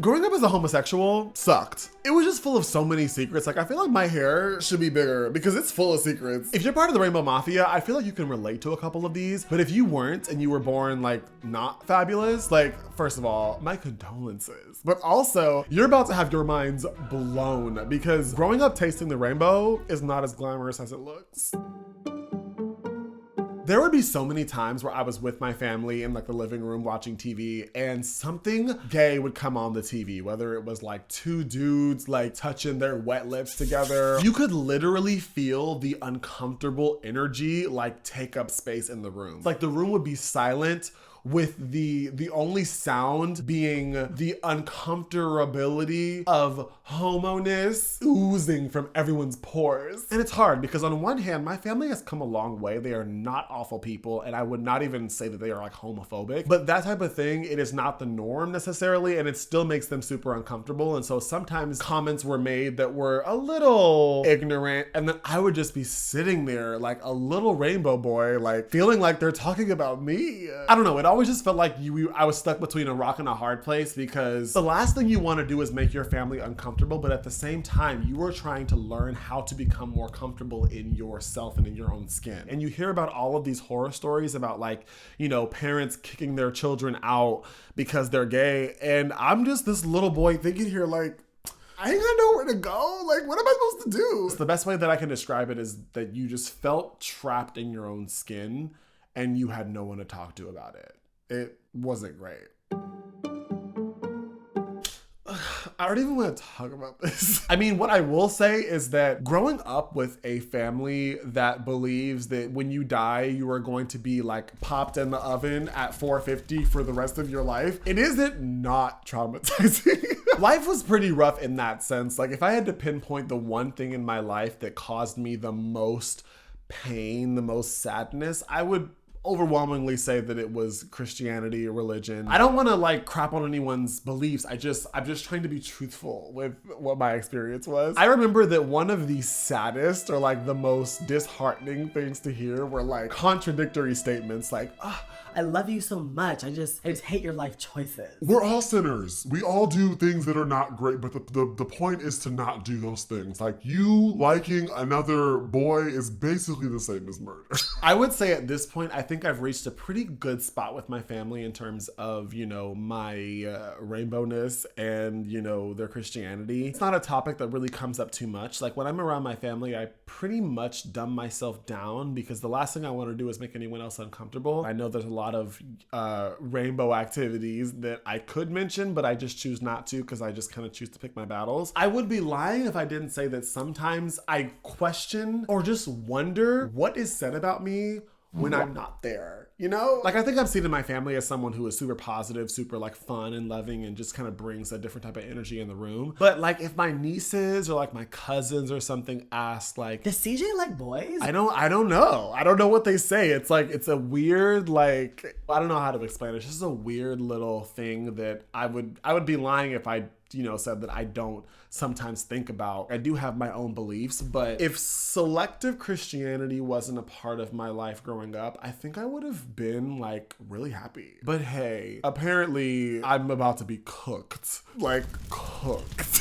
Growing up as a homosexual sucked. It was just full of so many secrets. Like, I feel like my hair should be bigger because it's full of secrets. If you're part of the Rainbow Mafia, I feel like you can relate to a couple of these. But if you weren't and you were born like not fabulous, like, first of all, my condolences. But also, you're about to have your minds blown because growing up tasting the rainbow is not as glamorous as it looks. There would be so many times where I was with my family in like the living room watching TV and something gay would come on the TV, whether it was like two dudes like touching their wet lips together. You could literally feel the uncomfortable energy like take up space in the room. Like the room would be silent with the only sound being the uncomfortability of homoness oozing from everyone's pores. And it's hard because on one hand, my family has come a long way. They are not awful people, and I would not even say that they are like homophobic, but that type of thing, it is not the norm necessarily, and it still makes them super uncomfortable. And so sometimes comments were made that were a little ignorant, and then I would just be sitting there like a little rainbow boy, like feeling like they're talking about me. I don't know, it always just felt like I was stuck between a rock and a hard place because the last thing you want to do is make your family uncomfortable, but at the same time, you are trying to learn how to become more comfortable in yourself and in your own skin. And you hear about all of these horror stories about like, you know, parents kicking their children out because they're gay. And I'm just this little boy thinking here like, I ain't got nowhere to go. Like, what am I supposed to do? So the best way that I can describe it is that you just felt trapped in your own skin and you had no one to talk to about it. It wasn't great. I don't even want to talk about this. I mean, what I will say is that growing up with a family that believes that when you die, you are going to be like popped in the oven at 450 for the rest of your life, it isn't not traumatizing. Life was pretty rough in that sense. Like if I had to pinpoint the one thing in my life that caused me the most pain, the most sadness, I would overwhelmingly say that it was Christianity or religion. I don't want to like crap on anyone's beliefs. I'm just trying to be truthful with what my experience was. I remember that one of the saddest or like the most disheartening things to hear were like contradictory statements like, oh, I love you so much. I just hate your life choices. We're all sinners. We all do things that are not great, but the point is to not do those things. Like you liking another boy is basically the same as murder. I would say at this point, I think I've reached a pretty good spot with my family in terms of, you know, my rainbowness and, you know, their Christianity. It's not a topic that really comes up too much. Like when I'm around my family, I pretty much dumb myself down because the last thing I want to do is make anyone else uncomfortable. I know there's a lot of rainbow activities that I could mention, but I just choose not to because I just kind of choose to pick my battles. I would be lying if I didn't say that sometimes I question or just wonder what is said about me when I'm not there, you know? Like I think I'm seen in my family as someone who is super positive, super like fun and loving and just kind of brings a different type of energy in the room. But like if my nieces or like my cousins or something ask like, does CJ like boys? I don't know. I don't know what they say. It's like, it's a weird, like, I don't know how to explain it. It's just a weird little thing that I would be lying if I, you know, said that I don't sometimes think about. I do have my own beliefs, but if selective Christianity wasn't a part of my life growing up, I think I would have been like really happy. But hey, apparently I'm about to be cooked. Like cooked.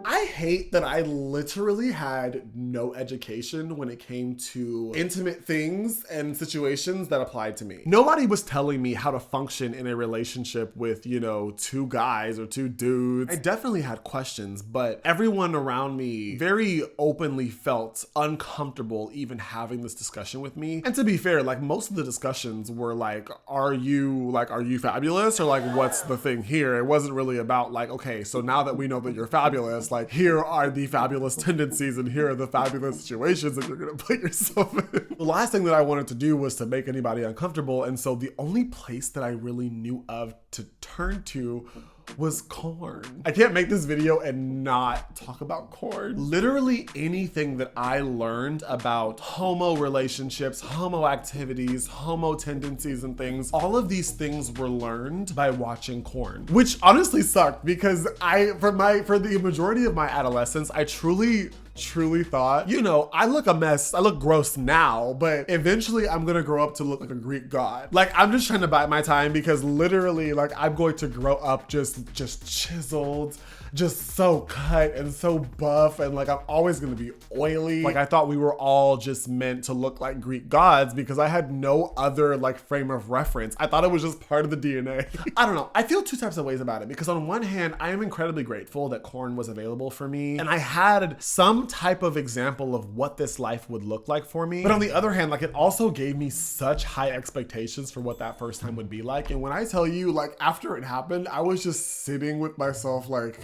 I hate that I literally had no education when it came to intimate things and situations that applied to me. Nobody was telling me how to function in a relationship with, you know, two guys or two dudes. I definitely had questions, but everyone around me very openly felt uncomfortable even having this discussion with me. And to be fair, like most of the discussions were like, are you fabulous? Or like, what's the thing here? It wasn't really about like, okay, so now that we know that you're fabulous, like here are the fabulous tendencies and here are the fabulous situations that you're gonna put yourself in. The last thing that I wanted to do was to make anybody uncomfortable, and so the only place that I really knew of to turn to was corn. I can't make this video and not talk about corn. Literally anything that I learned about homo relationships, homo activities, homo tendencies and things, all of these things were learned by watching corn, which honestly sucked because for the majority of my adolescence, I truly truly thought, you know, I look a mess, I look gross now, but eventually I'm gonna grow up to look like a Greek god. Like, I'm just trying to bide my time because literally, like, I'm going to grow up just chiseled, just so cut and so buff, and like I'm always gonna be oily. Like, I thought we were all just meant to look like Greek gods because I had no other like frame of reference. I thought it was just part of the DNA. I don't know. I feel two types of ways about it because on one hand, I am incredibly grateful that corn was available for me and I had some type of example of what this life would look like for me. But on the other hand, like, it also gave me such high expectations for what that first time would be like. And when I tell you, like, after it happened, I was just sitting with myself like,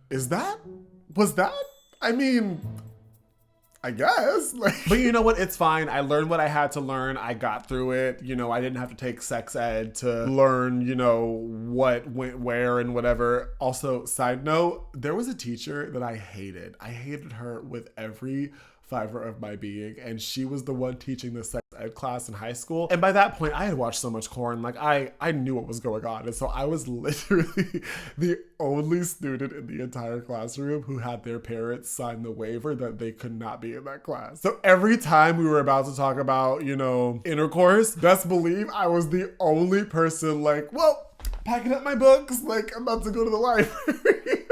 was that? I mean, I guess. Like, but you know what? It's fine. I learned what I had to learn. I got through it. You know, I didn't have to take sex ed to learn, you know, what went where and whatever. Also, side note, there was a teacher that I hated. I hated her with every fiber of my being, and she was the one teaching the sex ed class in high school. And by that point, I had watched so much corn, like I knew what was going on. And so I was literally the only student in the entire classroom who had their parents sign the waiver that they could not be in that class. So every time we were about to talk about, you know, intercourse, best believe I was the only person like, well, packing up my books, like I'm about to go to the library.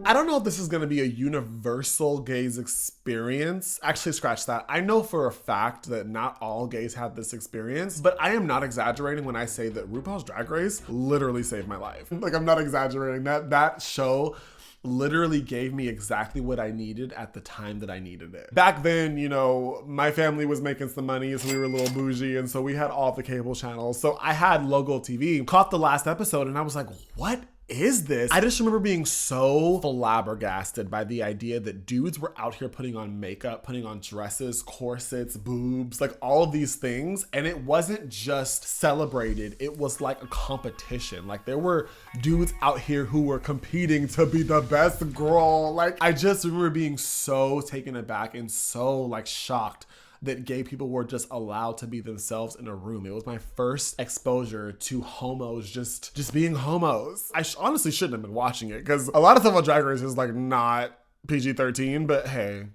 I don't know if this is going to be a universal gays experience. Actually, scratch that. I know for a fact that not all gays have this experience, but I am not exaggerating when I say that RuPaul's Drag Race literally saved my life. Like, I'm not exaggerating. That show literally gave me exactly what I needed at the time that I needed it. Back then, you know, my family was making some money, so we were a little bougie, and so we had all the cable channels. So I had Logo TV, caught the last episode, and I was like, what is this? I just remember being so flabbergasted by the idea that dudes were out here putting on makeup, putting on dresses, corsets, boobs, like all of these things. And it wasn't just celebrated, it was like a competition. Like, there were dudes out here who were competing to be the best girl. Like, I just remember being so taken aback and so like shocked that gay people were just allowed to be themselves in a room. It was my first exposure to homos just being homos. I honestly shouldn't have been watching it because a lot of stuff on Drag Race is like not PG-13, but hey.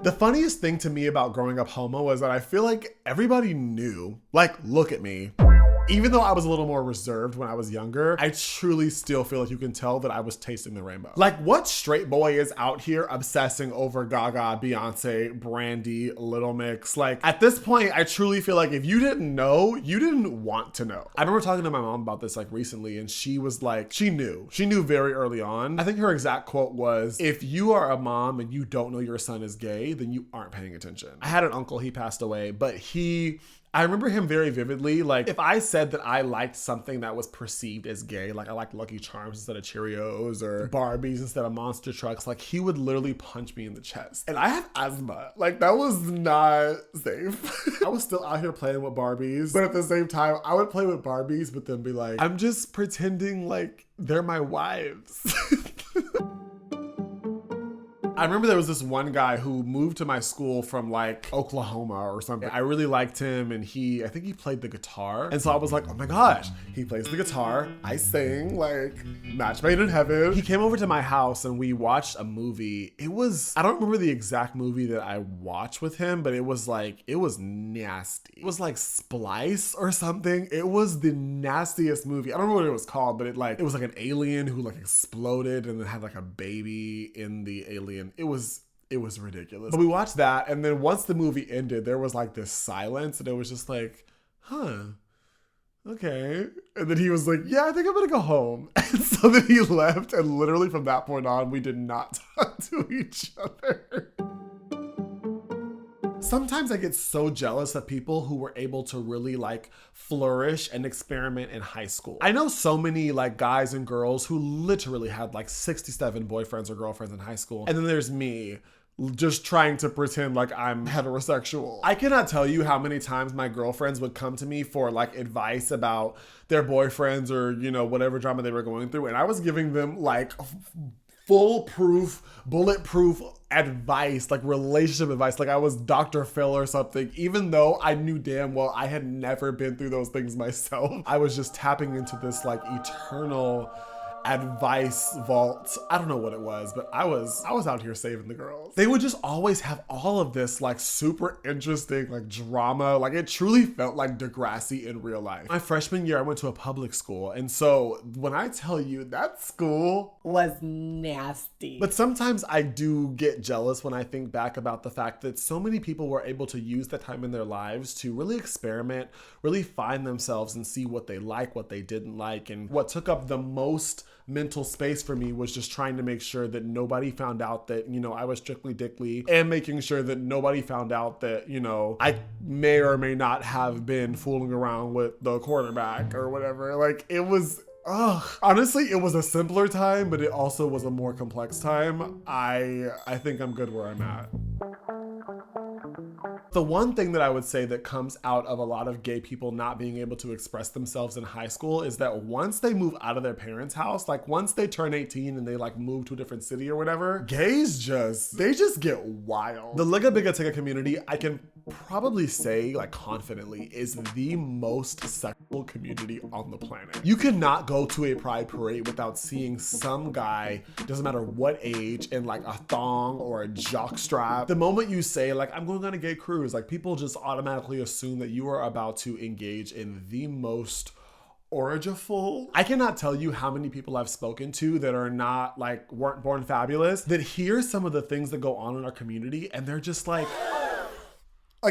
The funniest thing to me about growing up homo was that I feel like everybody knew, like, look at me. Even though I was a little more reserved when I was younger, I truly still feel like you can tell that I was tasting the rainbow. Like, what straight boy is out here obsessing over Gaga, Beyonce, Brandy, Little Mix? Like, at this point, I truly feel like if you didn't know, you didn't want to know. I remember talking to my mom about this like recently, and she was like, she knew very early on. I think her exact quote was, if you are a mom and you don't know your son is gay, then you aren't paying attention. I had an uncle, he passed away, but I remember him very vividly. Like, if I said that I liked something that was perceived as gay, like I liked Lucky Charms instead of Cheerios or Barbies instead of Monster Trucks, like he would literally punch me in the chest. And I have asthma. Like, that was not safe. I was still out here playing with Barbies, but at the same time, I would play with Barbies, but then be like, I'm just pretending like they're my wives. I remember there was this one guy who moved to my school from like Oklahoma or something. I really liked him, and I think he played the guitar. And so I was like, oh my gosh, he plays the guitar, I sing, like match made in heaven. He came over to my house and we watched a movie. I don't remember the exact movie that I watched with him, but it was nasty. It was like Splice or something. It was the nastiest movie. I don't remember what it was called, but it was like an alien who like exploded and then had like a baby in the alien. It was ridiculous. But we watched that, and then once the movie ended, there was like this silence, and it was just like, huh, okay. And then he was like, yeah, I think I'm gonna go home. And so then he left, and literally from that point on, we did not talk to each other. Sometimes I get so jealous of people who were able to really like flourish and experiment in high school. I know so many like guys and girls who literally had like 67 boyfriends or girlfriends in high school. And then there's me just trying to pretend like I'm heterosexual. I cannot tell you how many times my girlfriends would come to me for like advice about their boyfriends or, you know, whatever drama they were going through. And I was giving them like foolproof, bulletproof advice, like relationship advice, like I was Dr. Phil or something, even though I knew damn well I had never been through those things myself. I was just tapping into this like eternal advice vault. I don't know what it was, but I was out here saving the girls. They would just always have all of this like super interesting like drama. Like it truly felt like Degrassi in real life. My freshman year, I went to a public school. And so when I tell you that school was nasty. But sometimes I do get jealous when I think back about the fact that so many people were able to use the time in their lives to really experiment, really find themselves and see what they like, what they didn't like. And what took up the most mental space for me was just trying to make sure that nobody found out that, you know, I was strictly dickly, and making sure that nobody found out that, you know, I may or may not have been fooling around with the quarterback or whatever. Like it was, honestly, it was a simpler time, but it also was a more complex time. I think I'm good where I'm at. The one thing that I would say that comes out of a lot of gay people not being able to express themselves in high school is that once they move out of their parents' house, like once they turn 18 and they like move to a different city or whatever, gays just get wild. The Liga Biga Tigga community, I can probably say like confidently, is the most sexual community on the planet. You cannot go to a pride parade without seeing some guy, doesn't matter what age, in like a thong or a jock strap. The moment you say like, I'm going on a gay cruise, like people just automatically assume that you are about to engage in the most orgiful. I cannot tell you how many people I've spoken to that are not like, weren't born fabulous, that hear some of the things that go on in our community and they're just like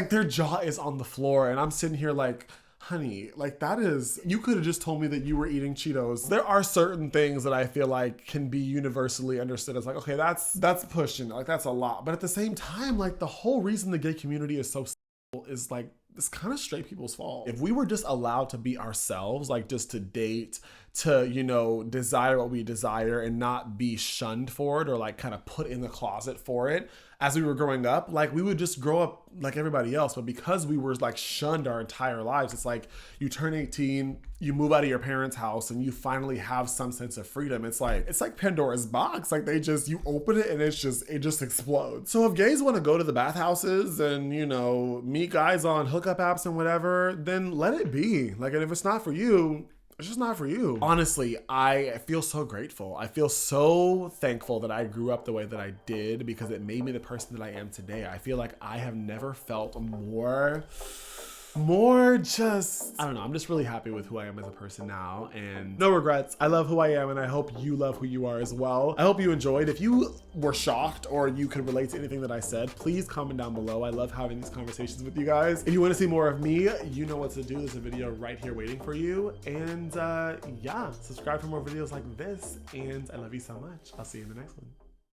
their jaw is on the floor, and I'm sitting here like, honey, like that is, you could have just told me that you were eating Cheetos. There are certain things that I feel like can be universally understood as like, okay, that's pushing, like that's a lot. But at the same time, like the whole reason the gay community is so is like, it's kind of straight people's fault. If we were just allowed to be ourselves, like just to date, to, you know, desire what we desire and not be shunned for it or like kind of put in the closet for it as we were growing up, like we would just grow up like everybody else. But because we were like shunned our entire lives, it's like you turn 18, you move out of your parents' house and you finally have some sense of freedom. It's like Pandora's box. Like you open it and it just explodes. So if gays want to go to the bathhouses and, you know, meet guys on hookup apps and whatever, then let it be. Like, and if it's not for you, it's just not for you. Honestly, I feel so grateful. I feel so thankful that I grew up the way that I did, because it made me the person that I am today. I feel like I have never felt more just, I don't know, I'm just really happy with who I am as a person now, and no regrets. I love who I am, and I hope you love who you are as well. I hope you enjoyed. If you were shocked or you could relate to anything that I said, please comment down below. I love having these conversations with you guys. If you want to see more of me, you know what to do. There's a video right here waiting for you, and yeah, subscribe for more videos like this, and I love you so much. I'll see you in the next one.